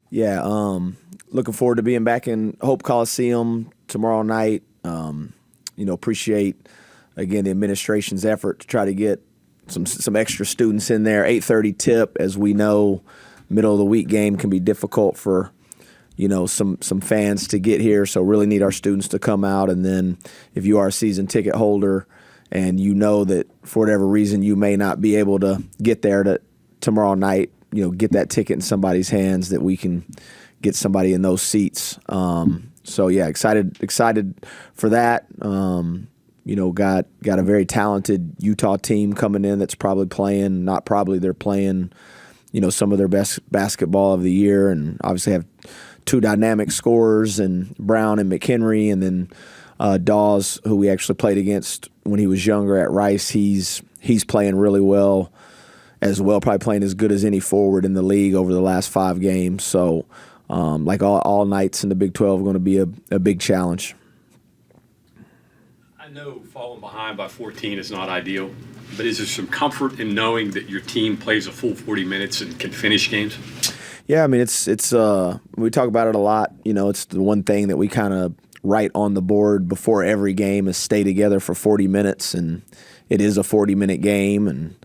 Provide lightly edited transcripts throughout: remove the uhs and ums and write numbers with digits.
Yeah, looking forward to being back in Hope Coliseum tomorrow night. Appreciate again the administration's effort to try to get some extra students in there. 8:30 tip, as we know, middle of the week game can be difficult for some fans to get here. So really need our students to come out. And then if you are a season ticket holder and you know that for whatever reason you may not be able to get there tomorrow night, get that ticket in somebody's hands that we can get somebody in those seats. So yeah, excited for that. Got a very talented Utah team coming in that's they're playing, some of their best basketball of the year, and obviously have two dynamic scorers and Brown and McHenry, and then Dawes, who we actually played against when he was younger at Rice. He's playing really well as well, probably playing as good as any forward in the league over the last 5 games. So all nights in the Big 12 are going to be a big challenge. I know falling behind by 14 is not ideal, but is there some comfort in knowing that your team plays a full 40 minutes and can finish games? Yeah, I mean, it's we talk about it a lot. It's the one thing that we kind of write on the board before every game is stay together for 40 minutes, and it is a 40-minute game, and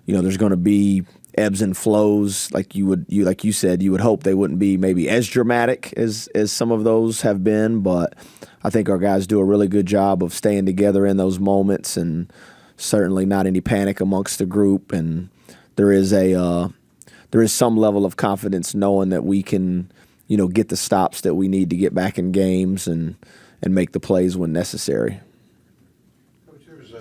there's going to be ebbs and flows. Like you said, you would hope they wouldn't be maybe as dramatic as some of those have been, but I think our guys do a really good job of staying together in those moments, and certainly not any panic amongst the group. And there is some level of confidence knowing that we can, get the stops that we need to get back in games and make the plays when necessary. Coach, there's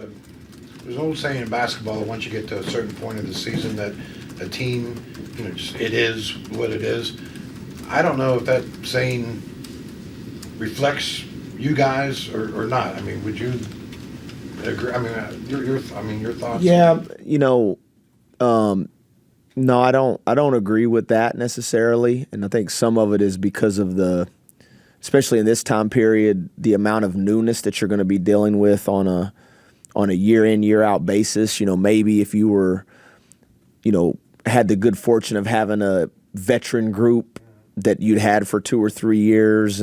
an old saying in basketball that once you get to a certain point of the season that a team, it is what it is. I don't know if that saying reflects you guys or not. I mean, would you agree? I mean, your thoughts? Yeah, no, I don't agree with that necessarily, and I think some of it is because of especially in this time period, the amount of newness that you're going to be dealing with on a year in, year out basis. Maybe if you were, had the good fortune of having a veteran group that you'd had for 2 or 3 years,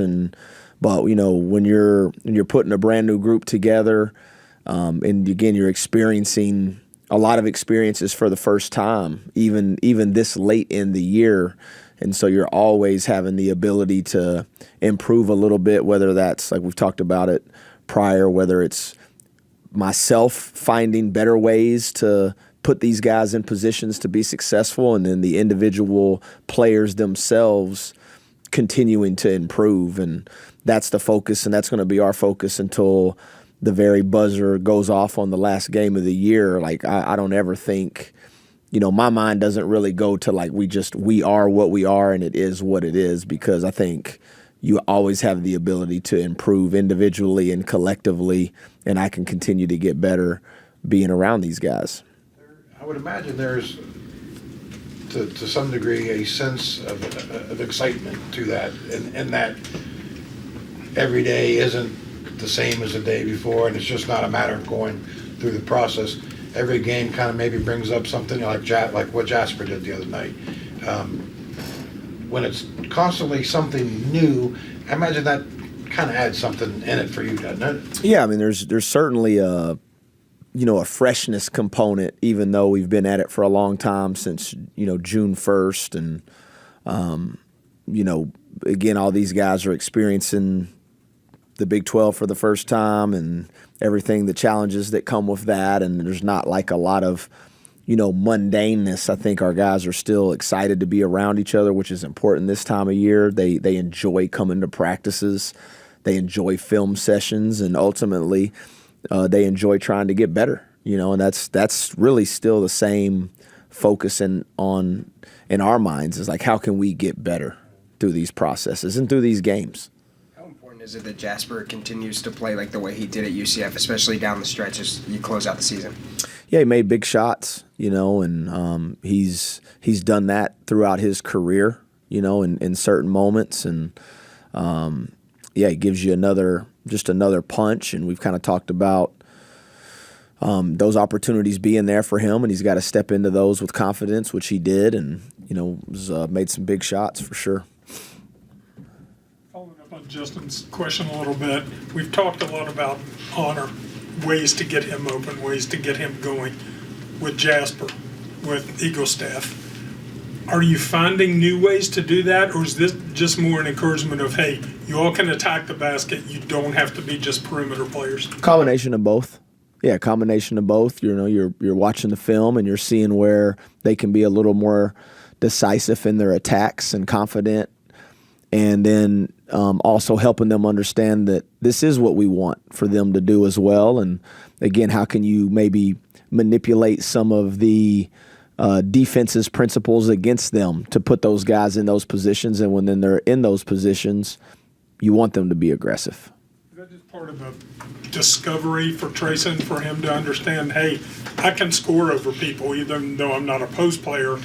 but when you're putting a brand new group together, and again you're experiencing a lot of experiences for the first time, even this late in the year. And so you're always having the ability to improve a little bit, whether that's, like we've talked about it prior, whether it's myself finding better ways to put these guys in positions to be successful, and then the individual players themselves continuing to improve. And that's the focus, and that's going to be our focus until the very buzzer goes off on the last game of the year. Like I don't ever think, my mind doesn't really go to like we are what we are and it is what it is, because I think you always have the ability to improve individually and collectively, and I can continue to get better being around these guys. I would imagine there's, to some degree, a sense of excitement to that, and that every day isn't the same as the day before, and it's just not a matter of going through the process. Every game kind of maybe brings up something like what Jasper did the other night. When it's constantly something new, I imagine that kind of adds something in it for you, doesn't it? Yeah, I mean, there's certainly a freshness component, even though we've been at it for a long time, since June 1st, and again, all these guys are experiencing the Big 12 for the first time and everything, the challenges that come with that, and there's not like a lot of mundaneness. I think our guys are still excited to be around each other, which is important this time of year. They enjoy coming to practices, they enjoy film sessions, and ultimately they enjoy trying to get better. And that's really still the same focus in our minds, is like, how can we get better through these processes and through these games? Is it that Jasper continues to play like the way he did at UCF, especially down the stretch as you close out the season? Yeah, he made big shots, and he's done that throughout his career, in certain moments, and it gives you another punch. And we've kind of talked about those opportunities being there for him, and he's got to step into those with confidence, which he did, and made some big shots for sure. on Justin's question a little bit. We've talked a lot about Honor, ways to get him open, ways to get him going with Jasper, with Eagle Staff. Are you finding new ways to do that, or is this just more an encouragement of, hey, you all can attack the basket, you don't have to be just perimeter players? Combination of both. Yeah, combination of both. You know, you're watching the film and you're seeing where they can be a little more decisive in their attacks and confident, and then also helping them understand that this is what we want for them to do as well. And again, how can you maybe manipulate some of the defense's principles against them to put those guys in those positions, and when then they're in those positions, you want them to be aggressive. Is that just part of the discovery for Trayson, for him to understand, hey, I can score over people even though I'm not a post player.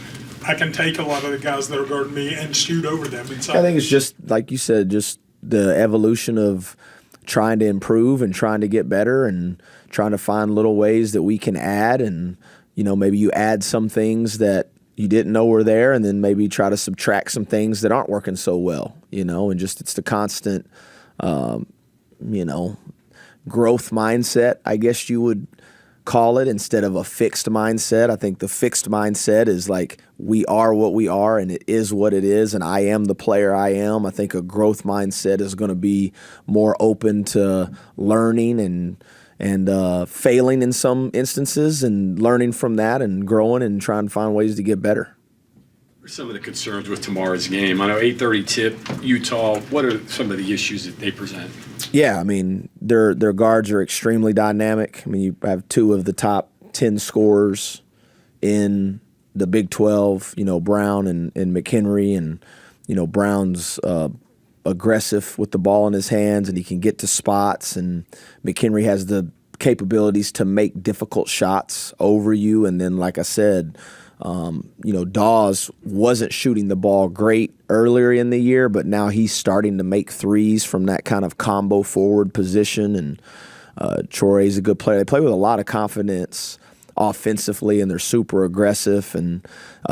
I can take a lot of the guys that are guarding me and shoot over them inside. I think it's just, like you said, just the evolution of trying to improve and trying to get better and trying to find little ways that we can add. And, you know, maybe you add some things that you didn't know were there, and then maybe try to subtract some things that aren't working so well, you know, and just it's the constant, you know, growth mindset, I guess you would call it, instead of a fixed mindset. I think the fixed mindset is like, we are what we are and it is what it is, and I am the player I am. I think a growth mindset is going to be more open to learning and failing in some instances, and learning from that and growing and trying to find ways to get better. What are some of the concerns with tomorrow's game? I know 8:30 tip, Utah. What are some of the issues that they present? Yeah, I mean, their guards are extremely dynamic. I mean, you have two of the top 10 scorers in the Big 12, you know, Brown and McHenry. And, you know, Brown's aggressive with the ball in his hands, and he can get to spots. And McHenry has the capabilities to make difficult shots over you. And then, like I said, you know, Dawes wasn't shooting the ball great earlier in the year, but now he's starting to make threes from that kind of combo forward position. And Chore's a good player. They play with a lot of confidence offensively, and they're super aggressive. And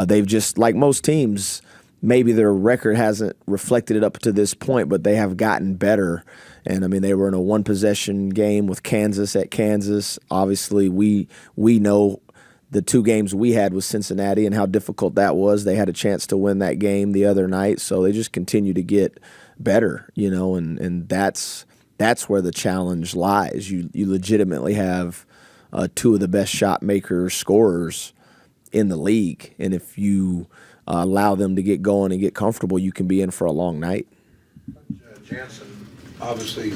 they've just, like most teams, maybe their record hasn't reflected it up to this point, but they have gotten better. And, I mean, they were in a one-possession game with Kansas at Kansas. Obviously, we know the two games we had with Cincinnati and how difficult that was. They had a chance to win that game the other night, so they just continue to get better, you know, and that's where the challenge lies. You legitimately have two of the best shot makers, scorers in the league, and if you allow them to get going and get comfortable, you can be in for a long night. Jansen obviously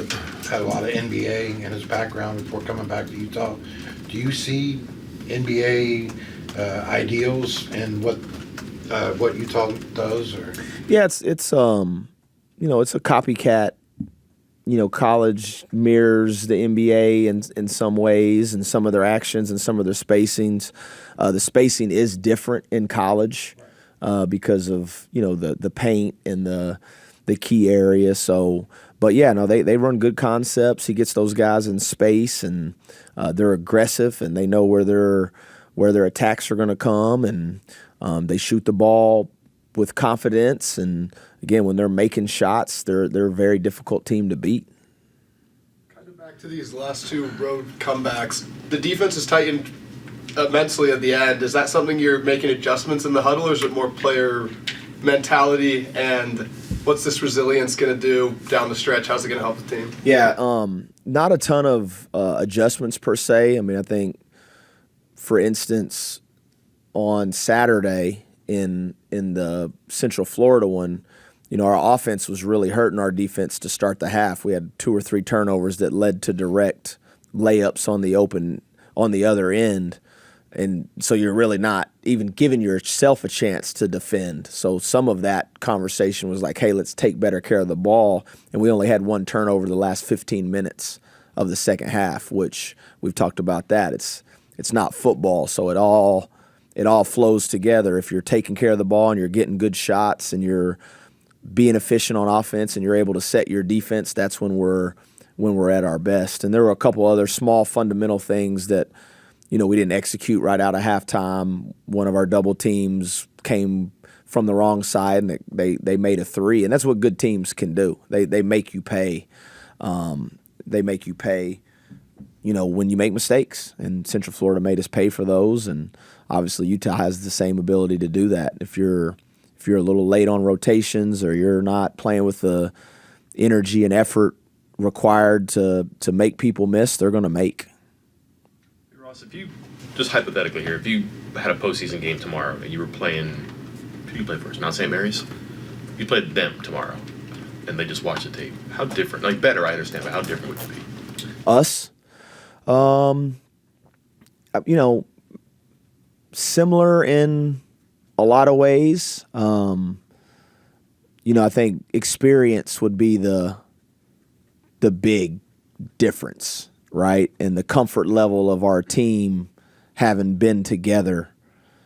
had a lot of NBA in his background before coming back to Utah. Do you see NBA ideals and what Utah does? Or Yeah, it's you know, it's a copycat. You know, college mirrors the NBA in some ways, and some of their actions and some of their spacings. The spacing is different in college because of, you know, the paint and the key area. So, but yeah, no, they run good concepts. He gets those guys in space, and they're aggressive, and they know where their attacks are going to come, and they shoot the ball with confidence. And again, when they're making shots, they're a very difficult team to beat. Kind of back to these last two road comebacks, the defense is tightened immensely at the end. Is that something you're making adjustments in the huddle, or is it more player mentality? And what's this resilience going to do down the stretch? How's it going to help the team? Yeah, not a ton of adjustments per se. I mean, I think, for instance, on Saturday in the Central Florida one, you know, our offense was really hurting our defense to start the half. We had 2 or 3 turnovers that led to direct layups on the other end. And so you're really not even giving yourself a chance to defend. So some of that conversation was like, hey, let's take better care of the ball. And we only had 1 turnover the last 15 minutes of the second half, which we've talked about that. It's not football, so it all flows together. If you're taking care of the ball and you're getting good shots and you're being efficient on offense and you're able to set your defense, that's when we're at our best. And there were a couple other small fundamental things that, you know, we didn't execute right out of halftime. One of our double teams came from the wrong side, and they made a three, and that's what good teams can do. They make you pay. They make you pay, when you make mistakes. And Central Florida made us pay for those, and obviously Utah has the same ability to do that. If you're a little late on rotations, or you're not playing with the energy and effort required to make people miss, they're going to make. Ross, if you just hypothetically here, if you had a postseason game tomorrow and you were playing, who do you play first? Mount St. Mary's. You played them tomorrow, and they just watched the tape. How different? Like better, I understand, but how different would it be? Us, similar in a lot of ways. I think experience would be the big difference, right? And the comfort level of our team having been together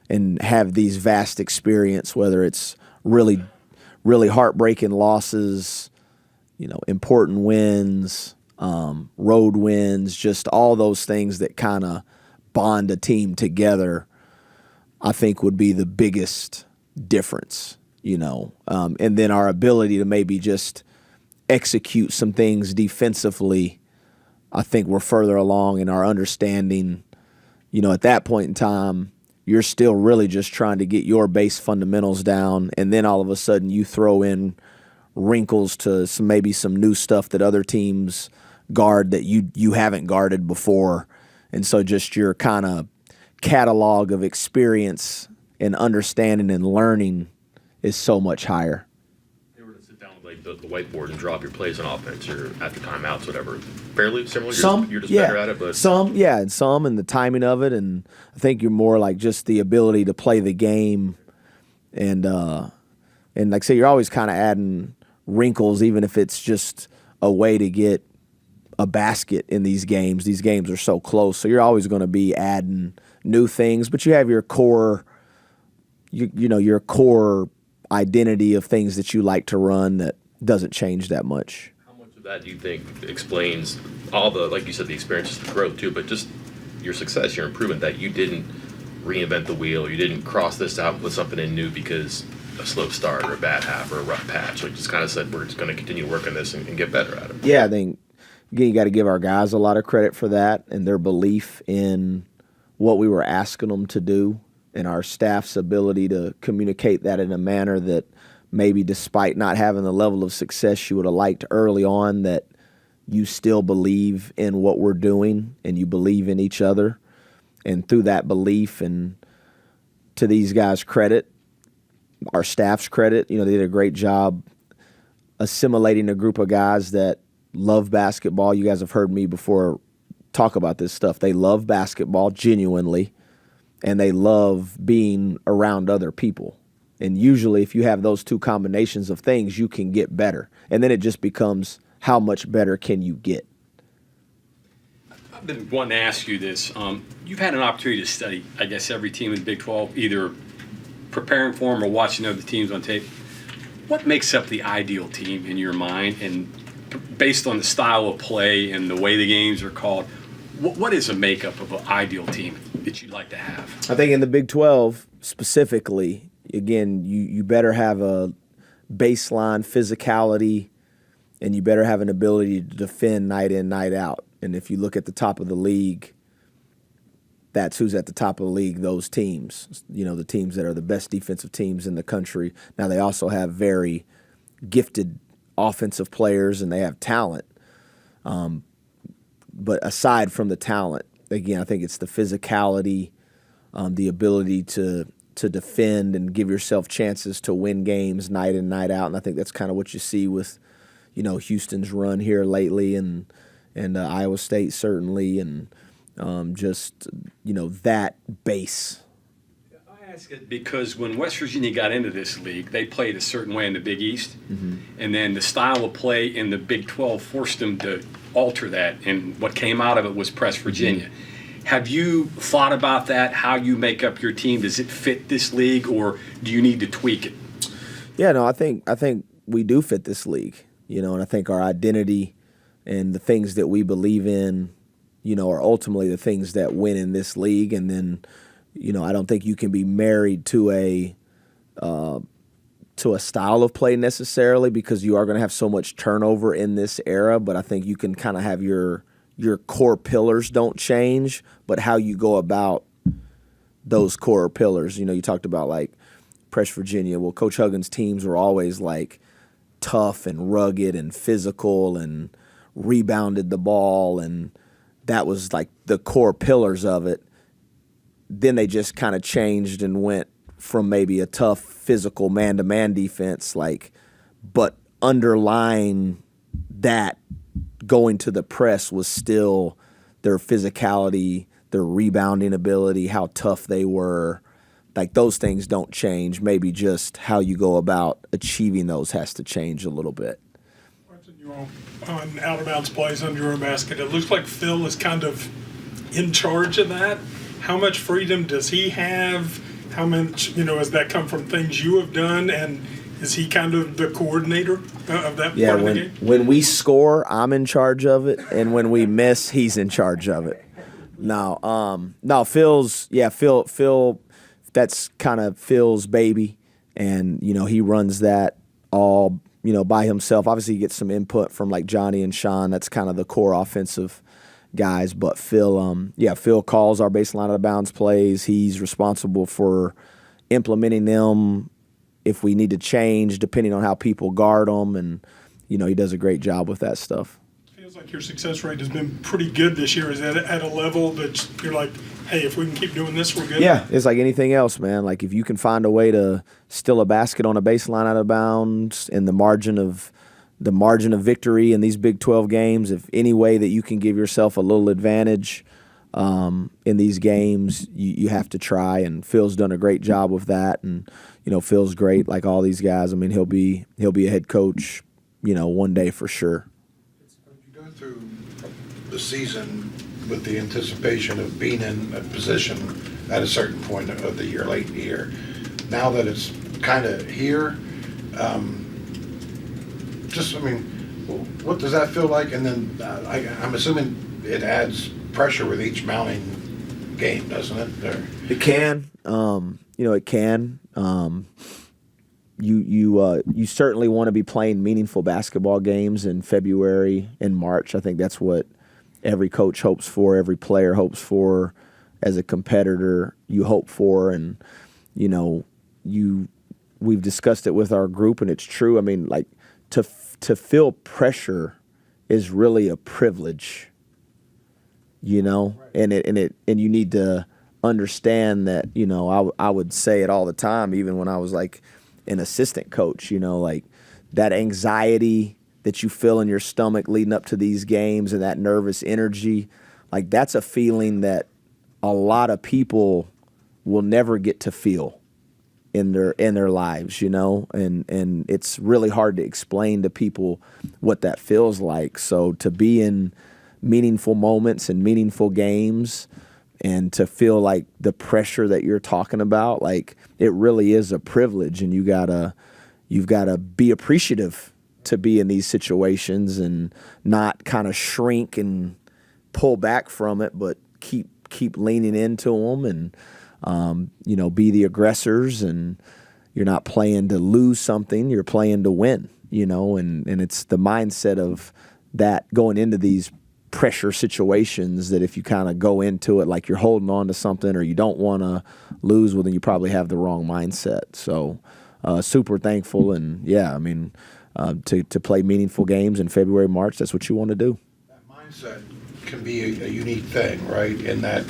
and have these vast experience, whether it's really, really heartbreaking losses, important wins, road wins, just all those things that kind of bond a team together, I think would be the biggest difference, and then our ability to maybe just execute some things defensively. I think we're further along in our understanding. At that point in time, you're still really just trying to get your base fundamentals down, and then all of a sudden you throw in wrinkles to maybe some new stuff that other teams guard that you haven't guarded before. And so just your kind of catalog of experience and understanding and learning is so much higher. If you were to sit down with the whiteboard and draw up your plays on offense or after timeouts, whatever, fairly similar? You're just better at it, but and the timing of it, and I think you're more like just the ability to play the game, and like I say, you're always kind of adding wrinkles, even if it's just a way to get a basket in these games. These games are so close, so you're always going to be adding new things, but you have your core, your core identity of things that you like to run that doesn't change that much. how much of that do you think explains all the, like you said, the experiences, the growth too, but just your success, your improvement, that you didn't reinvent the wheel, you didn't cross this out with something in new because a slow start or a bad half or a rough patch, like just kind of said, we're just going to continue working this and get better at it? Yeah, I think, again, you got to give our guys a lot of credit for that and their belief in what we were asking them to do, and our staff's ability to communicate that in a manner that maybe despite not having the level of success you would have liked early on, that you still believe in what we're doing and you believe in each other. And through that belief, and to these guys' credit, our staff's credit, they did a great job assimilating a group of guys that love basketball. You guys have heard me before talk about this stuff. They love basketball genuinely, and they love being around other people. And usually if you have those two combinations of things, you can get better. And then it just becomes, how much better can you get? I've been wanting to ask you this. You've had an opportunity to study, I guess, every team in the Big 12, either preparing for them or watching other teams on tape. What makes up the ideal team in your mind? And based on the style of play and the way the games are called, what is a makeup of an ideal team that you'd like to have? I think in the Big 12 specifically, again, you better have a baseline physicality, and you better have an ability to defend night in, night out. And if you look at the top of the league, that's who's at the top of the league, those teams, the teams that are the best defensive teams in the country. Now, they also have very gifted offensive players, and they have talent. But aside from the talent, again, I think it's the physicality, the ability to defend and give yourself chances to win games night in, night out. And I think that's kind of what you see with, Houston's run here lately, and Iowa State certainly, and just, that base. I ask it because when West Virginia got into this league, they played a certain way in the Big East, and then the style of play in the Big 12 forced them to alter that, and what came out of it was press Virginia. Have you thought about that, how you make up your team? Does it fit this league, or do you need to tweak it? Yeah, no, I think we do fit this league, and I think our identity and the things that we believe in, are ultimately the things that win in this league. And then, I don't think you can be married to a to a style of play necessarily, because you are going to have so much turnover in this era, but I think you can kind of have your core pillars don't change, but how you go about those core pillars. You talked about like Press Virginia. Well, Coach Huggins' teams were always like tough and rugged and physical and rebounded the ball, and that was like the core pillars of it. Then they just kind of changed and went from maybe a tough physical man-to-man defense, but underlying that, going to the press was still their physicality, their rebounding ability, how tough they were. Like, those things don't change. Maybe just how you go about achieving those has to change a little bit. Watching you all on out-of-bounds plays under your own basket, it looks like Phil is kind of in charge of that. How much freedom does he have? How much, has that come from things you have done? And is he kind of the coordinator of that part of the game? When we score, I'm in charge of it, and when we miss, he's in charge of it. No, Phil, that's kind of Phil's baby, and he runs that all by himself. Obviously, he gets some input from like Johnny and Sean. That's kind of the core offensive guys, but Phil calls our baseline out of bounds plays. He's responsible for implementing them if we need to change, depending on how people guard them, and he does a great job with that stuff. Feels like your success rate has been pretty good this year. Is that at a level that you're like, hey, if we can keep doing this, we're good? Yeah, it's like anything else, man. Like, if you can find a way to steal a basket on a baseline out of bounds in the margin of victory in these Big 12 games, if any way that you can give yourself a little advantage in these games, you have to try. And Phil's done a great job with that. And Phil's great, like all these guys. I mean, he'll be a head coach, one day for sure. You go through the season with the anticipation of being in a position at a certain point of the year, late in the year. Now that it's kind of here, what does that feel like? And then I'm assuming it adds pressure with each mounting game, doesn't it? It can. It can. You certainly want to be playing meaningful basketball games in February and March. I think that's what every coach hopes for, every player hopes for, as a competitor you hope for. And we've discussed it with our group, and it's true. I mean, like, to feel pressure is really a privilege, and you need to understand that. I would say it all the time, even when I was like an assistant coach, like that anxiety that you feel in your stomach leading up to these games and that nervous energy, like that's a feeling that a lot of people will never get to feel in their lives, and it's really hard to explain to people what that feels like. So to be in meaningful moments and meaningful games and to feel like the pressure that you're talking about, like, it really is a privilege, and you've got to be appreciative to be in these situations and not kind of shrink and pull back from it, but keep leaning into them and be the aggressors. And you're not playing to lose something, you're playing to win, and it's the mindset of that going into these pressure situations, that if you kind of go into it like you're holding on to something or you don't want to lose, well, then you probably have the wrong mindset. So super thankful. And to play meaningful games in February, March, that's what you want to do. That mindset can be a unique thing, right? In that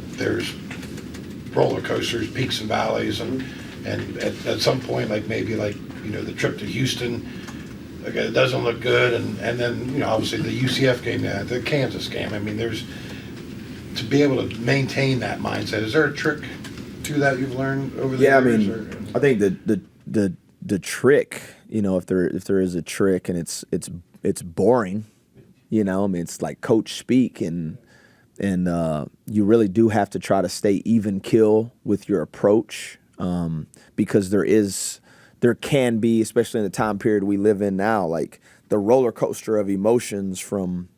there's roller coasters, peaks and valleys, and at some point, like maybe the trip to Houston, it doesn't look good, and then obviously the UCF game, the Kansas game. I mean, there's to be able to maintain that mindset. Is there a trick to that you've learned over the years? Yeah, I mean, I think the trick, if there is a trick, and it's boring, it's like coach speak, and you really do have to try to stay even keel with your approach, because there can be, especially in the time period we live in now, like the roller coaster of emotions from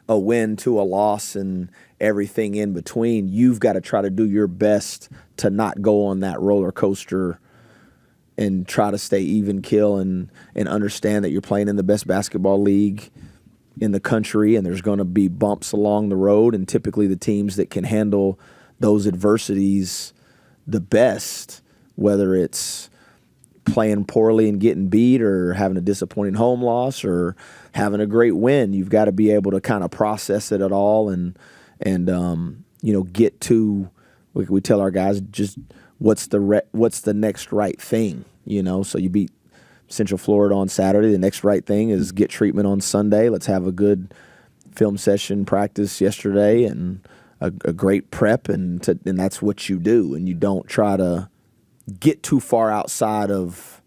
a win to a loss and everything in between. You've got to try to do your best to not go on that roller coaster and try to stay even keel and understand that you're playing in the best basketball league in the country, and there's going to be bumps along the road, and typically the teams that can handle those adversities the best, whether it's playing poorly and getting beat or having a disappointing home loss or having a great win, you've got to be able to kind of process it at all and get to, we tell our guys, just what's the next right thing, so you beat Central Florida on Saturday. The next right thing is get treatment on Sunday. Let's have a good film session practice yesterday and a great prep, and that's what you do, and you don't try to get too far outside of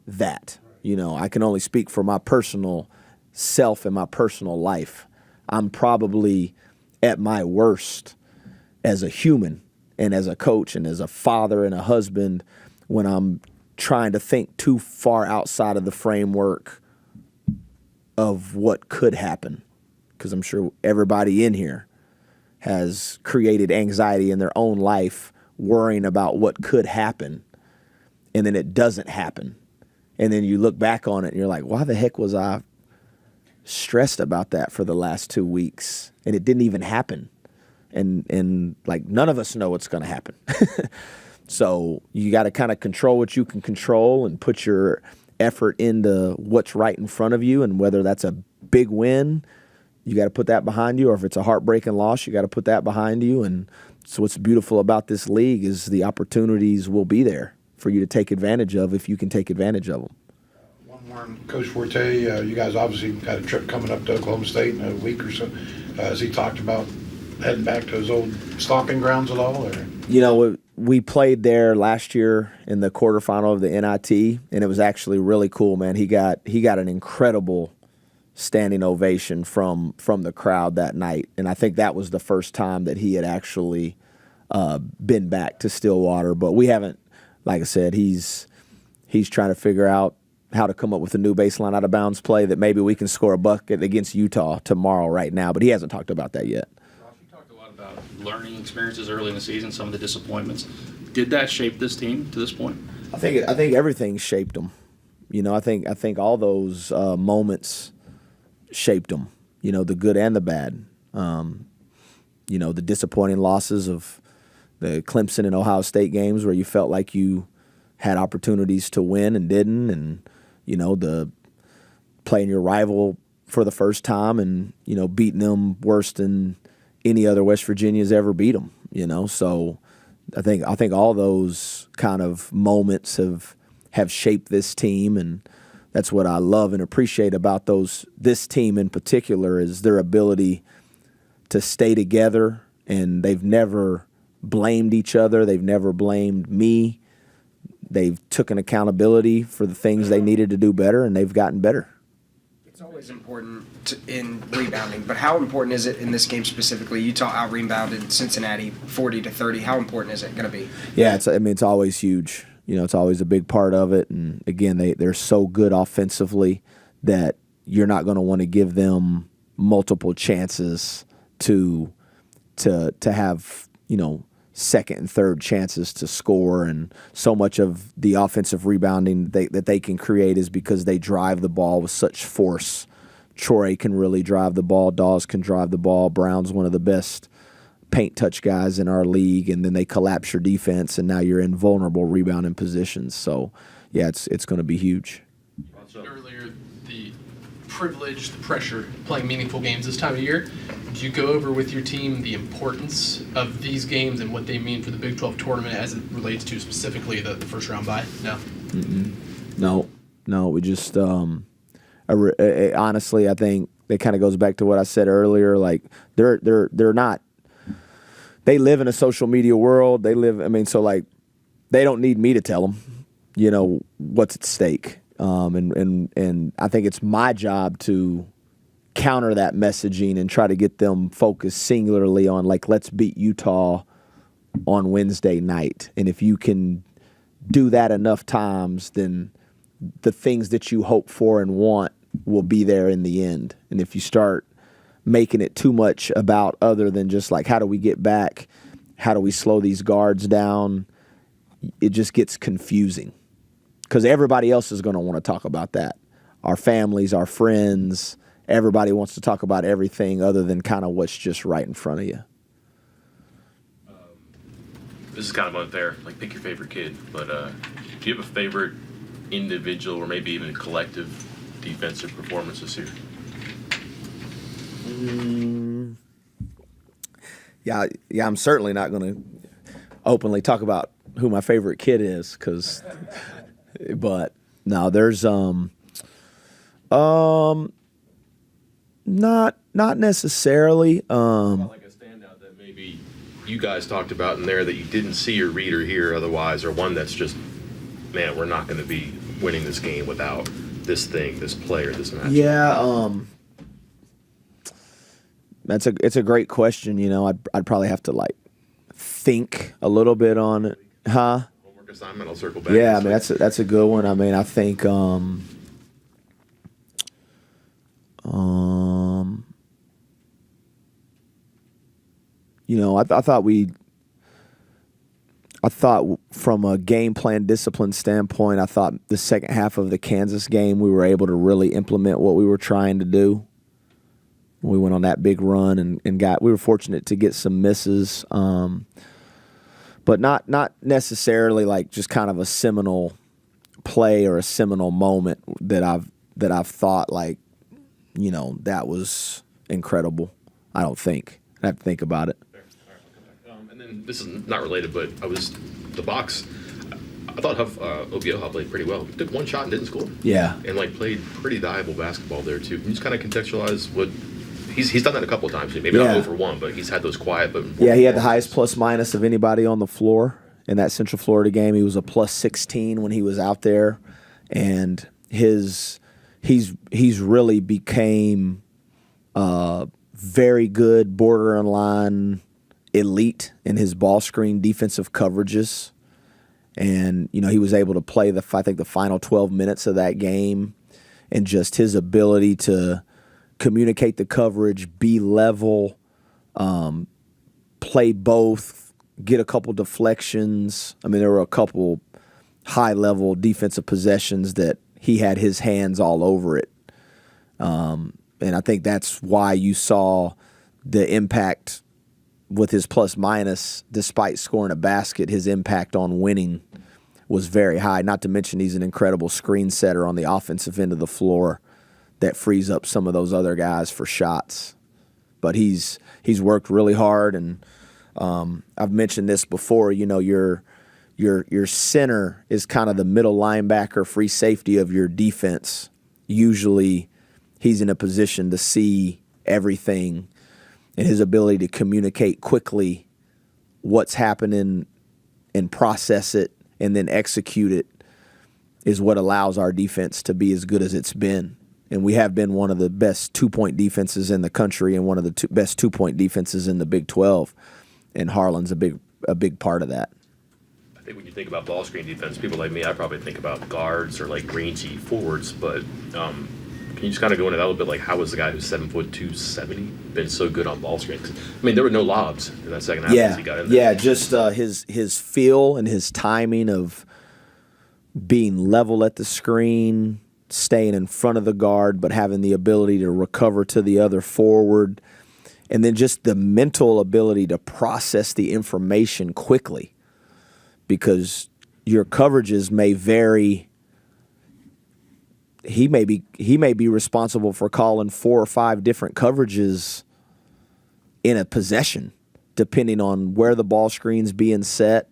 that. I can only speak for my personal self and my personal life. I'm probably at my worst as a human and as a coach and as a father and a husband when I'm trying to think too far outside of the framework of what could happen, because I'm sure everybody in here has created anxiety in their own life worrying about what could happen, and then it doesn't happen. And then you look back on it and you're like, why the heck was I stressed about that for the last 2 weeks? And it didn't even happen. And like, none of us know what's going to happen. So you got to kind of control what you can control and put your effort into what's right in front of you. And whether that's a big win, you got to put that behind you. Or if it's a heartbreaking loss, you got to put that behind you. And so what's beautiful about this league is the opportunities will be there for you to take advantage of if you can take advantage of them. One more, Coach Forte, you guys obviously got a trip coming up to Oklahoma State in a week or so. Has he talked about heading back to his old stomping grounds at all? Or? We played there last year in the quarterfinal of the NIT, and it was actually really cool, man. He got an incredible standing ovation from the crowd that night, and I think that was the first time that he had actually been back to Stillwater. But we haven't, like I said, he's trying to figure out how to come up with a new baseline out of bounds play that maybe we can score a bucket against Utah tomorrow right now, but he hasn't talked about that yet. You talked a lot about learning experiences early in the season, some of the disappointments. Did that shape this team to this point? I think everything shaped them. I think all those moments shaped them. The good and the bad. The disappointing losses of the Clemson and Ohio State games where you felt like you had opportunities to win and didn't, and the playing your rival for the first time and beating them worse than any other West Virginia's ever beat them. So I think all those kind of moments have shaped this team, and that's what I love and appreciate about this team in particular is their ability to stay together, and they've never blamed each other. They've never blamed me. They've taken accountability for the things they needed to do better, and they've gotten better. It's always important in rebounding, but how important is it in this game specifically? Utah out-rebounded Cincinnati 40-30. How important is it going to be? Yeah, it's always huge. It's always a big part of it. And again, they're so good offensively that you're not going to want to give them multiple chances to have, second and third chances to score. And so much of the offensive rebounding that they can create is because they drive the ball with such force. Troy can really drive the ball. Dawes can drive the ball. Brown's one of the best paint touch guys in our league, and then they collapse your defense, and now you're in vulnerable rebounding positions. So, yeah, it's going to be huge. Earlier, the privilege, the pressure, playing meaningful games this time of year. Did you go over with your team the importance of these games and what they mean for the Big 12 tournament as it relates to specifically the first round bye? No? No, we just honestly, I think it kind of goes back to what I said earlier. Like, they're not. They live in a social media world. They don't need me to tell them, what's at stake. And I think it's my job to counter that messaging and try to get them focused singularly on, like, let's beat Utah on Wednesday night. And if you can do that enough times, then the things that you hope for and want will be there in the end. And if you start making it too much about other than just like, how do we get back? How do we slow these guards down? It just gets confusing. because everybody else is going to want to talk about that. Our families, our friends, everybody wants to talk about everything other than kind of what's just right in front of you. This is kind of unfair. Like, pick your favorite kid. But do you have a favorite individual or maybe even collective defensive performance this year? Yeah, I'm certainly not going to openly talk about who my favorite kid is, but no, there's not necessarily. Like a standout that maybe you guys talked about in there that you didn't see or read or hear otherwise, or one that's just, man, we're not going to be winning this game without this thing, this player, this match. Yeah, it's a great question. You know, I'd probably have to like think a little bit on it, huh? Homework assignment. I'll circle back. Yeah, I mean that's a good one. I mean, I think you know, I thought from a game plan discipline standpoint, I thought the second half of the Kansas game we were able to really implement what we were trying to do. We went on that big run and we were fortunate to get some misses, but not necessarily like just kind of a seminal play or a seminal moment that I've thought like, you know, that was incredible. I don't think. I have to think about it. And then this is not related, but the box. I thought OBO played pretty well. Took one shot and didn't score. Yeah. And like played pretty valuable basketball there too. Can you just kind of contextualize what he's done that a couple of times? Maybe not over one, but he's had those quiet but yeah. He had the highest plus minus of anybody on the floor in that Central Florida game. He was a plus 16 when he was out there, and he's really became very good, borderline elite in his ball screen defensive coverages. And, you know, he was able to play the final 12 minutes of that game, and just his ability to communicate the coverage, be level, play both, get a couple deflections. I mean, there were a couple high-level defensive possessions that he had his hands all over it. And I think that's why you saw the impact with his plus minus, despite scoring a basket, his impact on winning was very high. Not to mention he's an incredible screen setter on the offensive end of the floor that frees up some of those other guys for shots. But he's worked really hard, and I've mentioned this before. You know, your center is kind of the middle linebacker, free safety of your defense. Usually, he's in a position to see everything, and his ability to communicate quickly what's happening and process it and then execute it is what allows our defense to be as good as it's been. And we have been one of the best 2-point defenses in the country and one of the best 2-point defenses in the Big 12. And Harlan's a big part of that. I think when you think about ball screen defense, people like me, I probably think about guards or like rangy forwards. But can you just kind of go into that a little bit? Like, how was the guy who's 7'2", 270 been so good on ball screens? I mean, there were no lobs in that second half as he got in there. Yeah, just his feel and his timing of being level at the screen, staying in front of the guard, but having the ability to recover to the other forward, and then just the mental ability to process the information quickly, because your coverages may vary. He may be responsible for calling 4 or 5 different coverages in a possession, depending on where the ball screen's being set,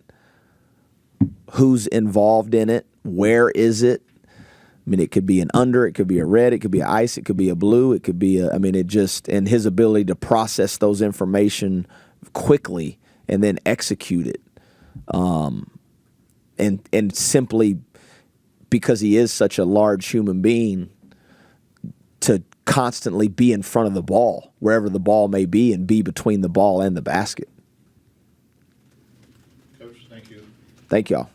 who's involved in it, where is it. I mean, it could be an under, it could be a red, it could be an ice, it could be a blue, it could be and his ability to process those information quickly and then execute it. And simply because he is such a large human being, to constantly be in front of the ball, wherever the ball may be, and be between the ball and the basket. Coach, thank you. Thank y'all.